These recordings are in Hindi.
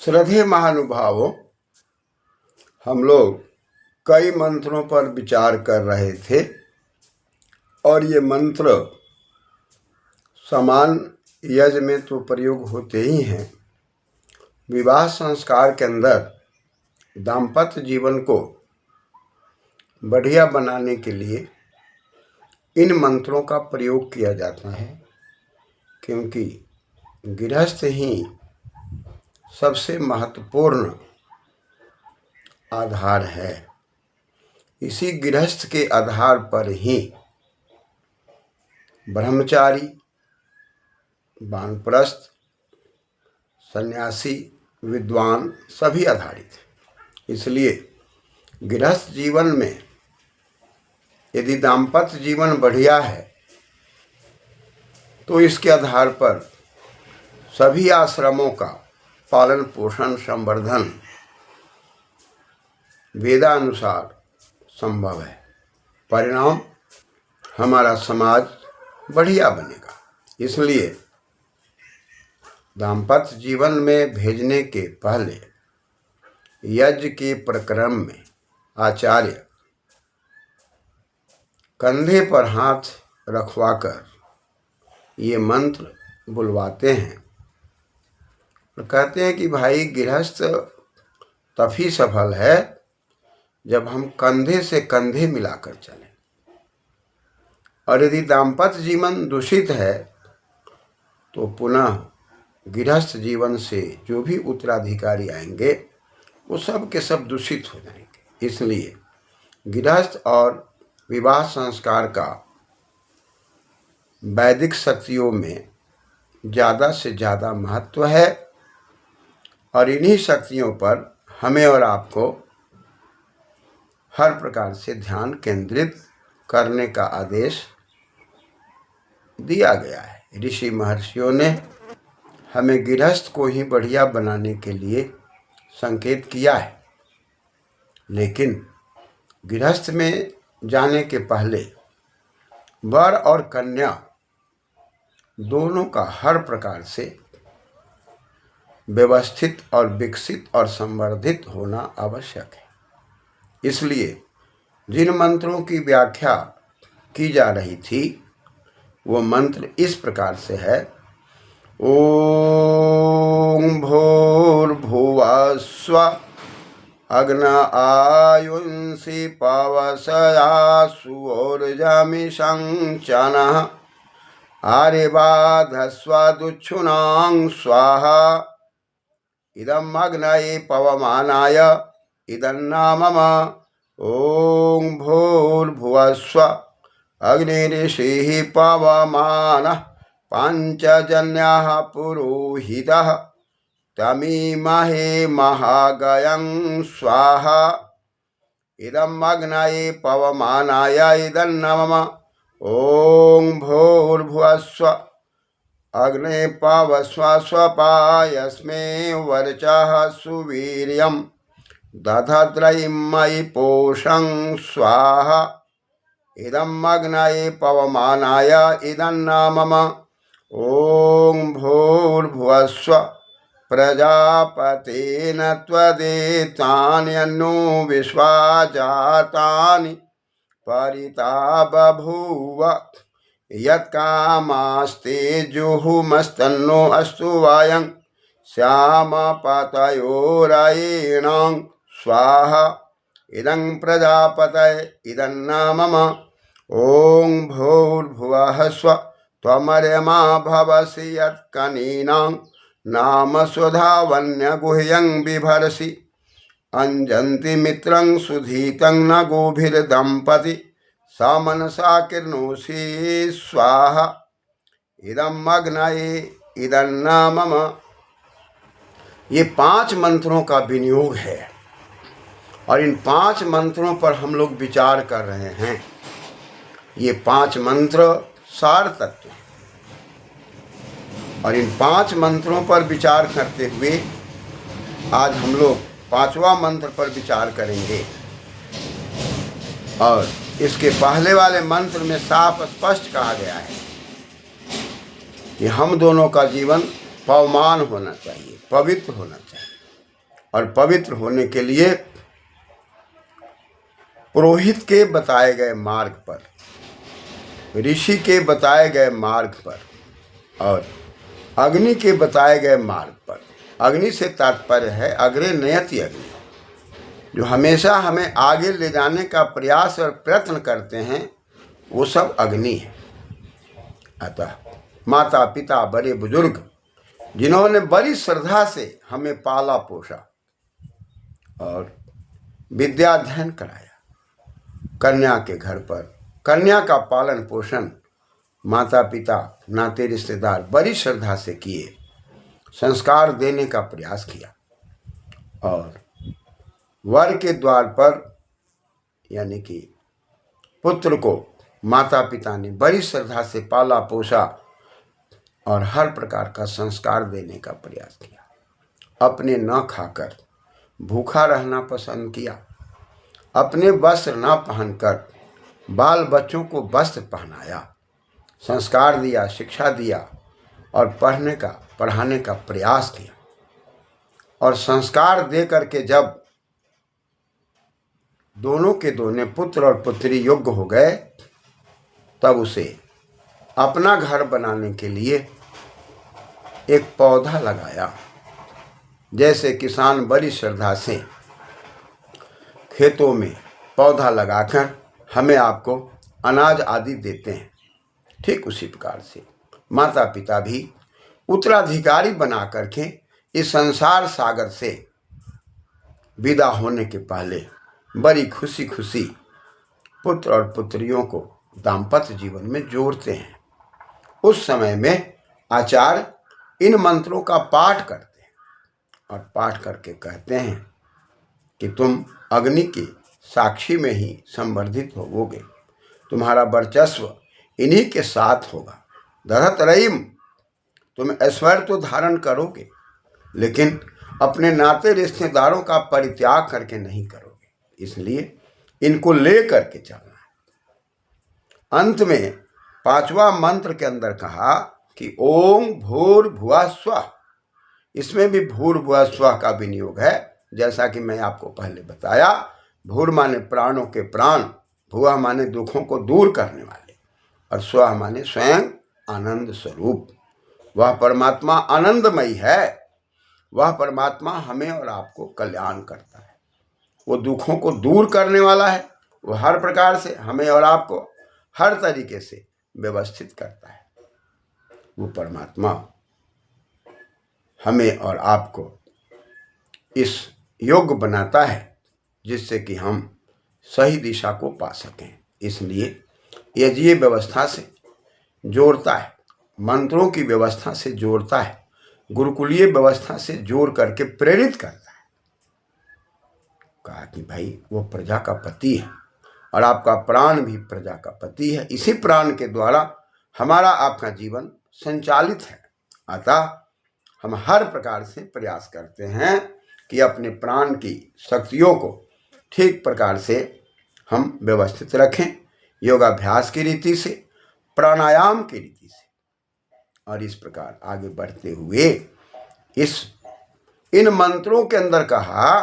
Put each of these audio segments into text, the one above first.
श्रद्धेय महानुभावों, हम लोग कई मंत्रों पर विचार कर रहे थे और ये मंत्र समान यज्ञ में तो प्रयोग होते ही हैं। विवाह संस्कार के अंदर दाम्पत्य जीवन को बढ़िया बनाने के लिए इन मंत्रों का प्रयोग किया जाता है, क्योंकि गृहस्थ ही सबसे महत्वपूर्ण आधार है। इसी गृहस्थ के आधार पर ही ब्रह्मचारी, वानप्रस्थ, सन्यासी, विद्वान सभी आधारित हैं। इसलिए गृहस्थ जीवन में यदि दाम्पत्य जीवन बढ़िया है तो इसके आधार पर सभी आश्रमों का पालन पोषण संवर्धन वेदानुसार संभव है। परिणाम हमारा समाज बढ़िया बनेगा। इसलिए दाम्पत्य जीवन में भेजने के पहले यज्ञ के प्रक्रम में आचार्य कंधे पर हाथ रखवाकर ये मंत्र बुलवाते हैं और कहते हैं कि भाई गृहस्थ तभी सफल है जब हम कंधे से कंधे मिलाकर चलें, और यदि दाम्पत्य जीवन दूषित है तो पुनः गृहस्थ जीवन से जो भी उत्तराधिकारी आएंगे वो सब के सब दूषित हो जाएंगे। इसलिए गृहस्थ और विवाह संस्कार का वैदिक शक्तियों में ज़्यादा से ज़्यादा महत्व है और इन्हीं शक्तियों पर हमें और आपको हर प्रकार से ध्यान केंद्रित करने का आदेश दिया गया है। ऋषि महर्षियों ने हमें गृहस्थ को ही बढ़िया बनाने के लिए संकेत किया है, लेकिन गृहस्थ में जाने के पहले वर और कन्या दोनों का हर प्रकार से व्यवस्थित और विकसित और संवर्धित होना आवश्यक है। इसलिए जिन मंत्रों की व्याख्या की जा रही थी वो मंत्र इस प्रकार से है। ओम भूर्भुवः स्वः अग्न आयुंसि पवसया सुओर्जमिषं चनः आर्यवाधस्वदुच्छुनां स्वाहा इदम् अग्नये पवमानाय इदन्ना मम। ओं भूर्भुवः स्वः अग्निरिषिः पवमानः पञ्चजन्यः पुरोहितः तमीमहे महागयं स्वाहा इदम् अग्नये पवमानाय इदन्ना मम। ओं भूर्भुवः स्वः अग्ने पवस्व स्वपायस्मे वर्चः सुवीर्यं दधत्रयिमयि पोषं स्वाहा इदम् अग्नये पवमानाय इदन्ना मम। ओं भूर्भुवः स्वः प्रजापतेन त्वदेतान्यन्नो विश्वा जातानि परिता बभूव यत्कामास्ते जुहुमस्तन्नो अस्तु वायं श्यामपतयोरयेणां स्वाहा इदं प्रजापतये इदन्ना मम। ओं भूर्भुवः स्वः त्वमर्यमा भवसि यत्कनीनां नाम सुधावन्यगुह्यं बिभर्षि अंजन्ति मित्रं सुधीतं न गोभिर्दम्पति सामनसा किर्णोषि स्वाहा इदम् अग्नये इदन्ना मम। ये 5 मंत्रों का विनियोग है और इन 5 मंत्रों पर हम लोग विचार कर रहे हैं। ये 5 मंत्र सार तत्व हैं और इन 5 मंत्रों पर विचार करते हुए आज हम लोग 5वां मंत्र पर विचार करेंगे। और इसके पहले वाले मंत्र में साफ स्पष्ट कहा गया है कि हम दोनों का जीवन पवमान होना चाहिए, पवित्र होना चाहिए। और पवित्र होने के लिए पुरोहित के बताए गए मार्ग पर, ऋषि के बताए गए मार्ग पर और अग्नि के बताए गए मार्ग पर। अग्नि से तात्पर्य है अग्रे नयति अग्नि, जो हमेशा हमें आगे ले जाने का प्रयास और प्रयत्न करते हैं, वो सब अग्नि है। अतः माता पिता बड़े बुजुर्ग जिन्होंने बड़ी श्रद्धा से हमें पाला पोसा और विद्या अध्ययन कराया, कन्या के घर पर कन्या का पालन पोषण माता पिता नाते रिश्तेदार बड़ी श्रद्धा से किए, संस्कार देने का प्रयास किया और वर के द्वार पर यानी कि पुत्र को माता पिता ने बड़ी श्रद्धा से पाला पोसा और हर प्रकार का संस्कार देने का प्रयास किया। अपने न खाकर भूखा रहना पसंद किया, अपने वस्त्र न पहनकर बाल बच्चों को वस्त्र पहनाया, संस्कार दिया, शिक्षा दिया और पढ़ाने का प्रयास किया। और संस्कार दे करके जब दोनों के दोनों पुत्र और पुत्री योग्य हो गए, तब उसे अपना घर बनाने के लिए एक पौधा लगाया। जैसे किसान बड़ी श्रद्धा से खेतों में पौधा लगाकर हमें आपको अनाज आदि देते हैं, ठीक उसी प्रकार से माता पिता भी उत्तराधिकारी बना करके इस संसार सागर से विदा होने के पहले बड़ी खुशी खुशी पुत्र और पुत्रियों को दाम्पत्य जीवन में जोड़ते हैं। उस समय में आचार्य इन मंत्रों का पाठ करते हैं और पाठ करके कहते हैं कि तुम अग्नि के साक्षी में ही संवर्धित होवोगे, तुम्हारा वर्चस्व इन्हीं के साथ होगा। दरहत रहीम, तुम ऐश्वर्य तो धारण करोगे, लेकिन अपने नाते रिश्तेदारों का परित्याग करके नहीं करोगे, इसलिए इनको ले करके चलना है। अंत में 5वां मंत्र के अंदर कहा कि ओम भूर्भुवः स्वः। इसमें भी भूर्भुवः स्वः का विनियोग है, जैसा कि मैं आपको पहले बताया। भूर माने प्राणों के प्राण, भुवः माने दुखों को दूर करने वाले और स्वः माने स्वयं आनंद स्वरूप। वह परमात्मा आनंदमयी है, वह परमात्मा हमें और आपको कल्याण करता है। वो दुखों को दूर करने वाला है, वो हर प्रकार से हमें और आपको हर तरीके से व्यवस्थित करता है। वो परमात्मा हमें और आपको इस योग्य बनाता है जिससे कि हम सही दिशा को पा सकें। इसलिए यज्ञीय व्यवस्था से जोड़ता है, मंत्रों की व्यवस्था से जोड़ता है, गुरुकुलीय व्यवस्था से जोड़ करके प्रेरित करता है। कहा कि भाई वो प्रजा का पति है और आपका प्राण भी प्रजा का पति है, इसी प्राण के द्वारा हमारा आपका जीवन संचालित है। अतः हम हर प्रकार से प्रयास करते हैं कि अपने प्राण की शक्तियों को ठीक प्रकार से हम व्यवस्थित रखें, योगाभ्यास की रीति से, प्राणायाम की रीति से, और इस प्रकार आगे बढ़ते हुए इन मंत्रों के अंदर कहा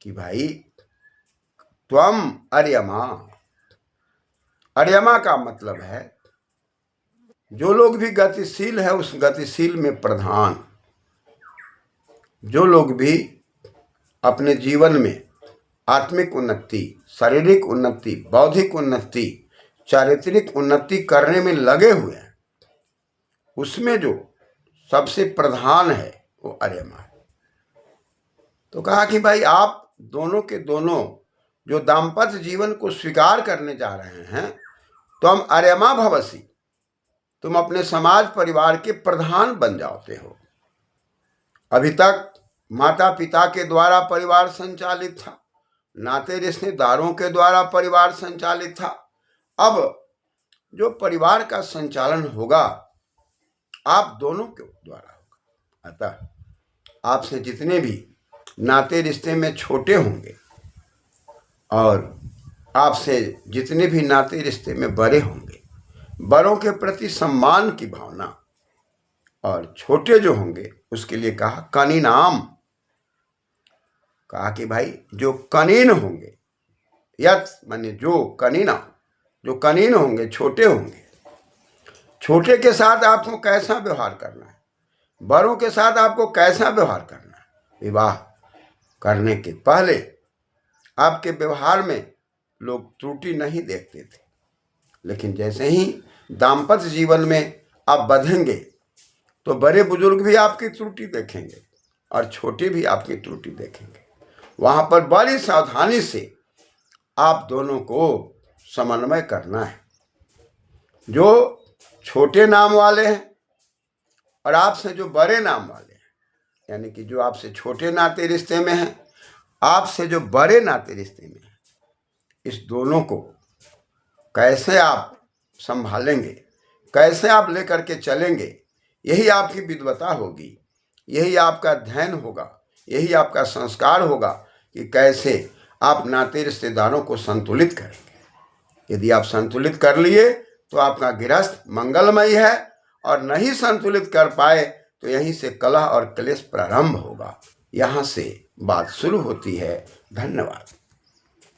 कि भाई त्वम अर्यमा। अर्यमा का मतलब है जो लोग भी गतिशील है उस गतिशील में प्रधान, जो लोग भी अपने जीवन में आत्मिक उन्नति, शारीरिक उन्नति, बौद्धिक उन्नति, चारित्रिक उन्नति करने में लगे हुए हैं, उसमें जो सबसे प्रधान है वो अर्यमा है। तो कहा कि भाई आप दोनों के दोनों जो दाम्पत्य जीवन को स्वीकार करने जा रहे हैं, तो हम अर्यमा भवसी, तुम अपने समाज परिवार के प्रधान बन जाते हो। अभी तक माता पिता के द्वारा परिवार संचालित था, नाते रिश्तेदारों के द्वारा परिवार संचालित था। अब जो परिवार का संचालन होगा आप दोनों के द्वारा होगा। अतः आपसे जितने भी नाते रिश्ते में छोटे होंगे और आपसे जितने भी नाते रिश्ते में बड़े होंगे, बड़ों के प्रति सम्मान की भावना, और छोटे जो होंगे उसके लिए कहा कनिनाम, कहा कि भाई जो कनीन होंगे, यत माने जो कनीना, जो कनीन होंगे, छोटे होंगे, छोटे के साथ आपको कैसा व्यवहार करना है, बड़ों के साथ आपको कैसा व्यवहार करना है। विवाह करने के पहले आपके व्यवहार में लोग त्रुटि नहीं देखते थे, लेकिन जैसे ही दाम्पत्य जीवन में आप बढ़ेंगे तो बड़े बुजुर्ग भी आपकी त्रुटि देखेंगे और छोटे भी आपकी त्रुटि देखेंगे। वहाँ पर बड़ी सावधानी से आप दोनों को समन्वय करना है। जो छोटे नाम वाले हैं और आपसे जो बड़े नाम वाले हैं, यानी कि जो आपसे छोटे नाते रिश्ते में हैं, आपसे जो बड़े नाते रिश्ते में हैं, इस दोनों को कैसे आप संभालेंगे, कैसे आप लेकर के चलेंगे, यही आपकी विद्वता होगी, यही आपका अध्ययन होगा, यही आपका संस्कार होगा कि कैसे आप नाते रिश्तेदारों को संतुलित करेंगे। यदि आप संतुलित कर लिए तो आपका गृहस्थ मंगलमय है, और नहीं संतुलित कर पाए तो यहीं से कलह और क्लेश प्रारंभ होगा। यहाँ से बात शुरू होती है। धन्यवाद।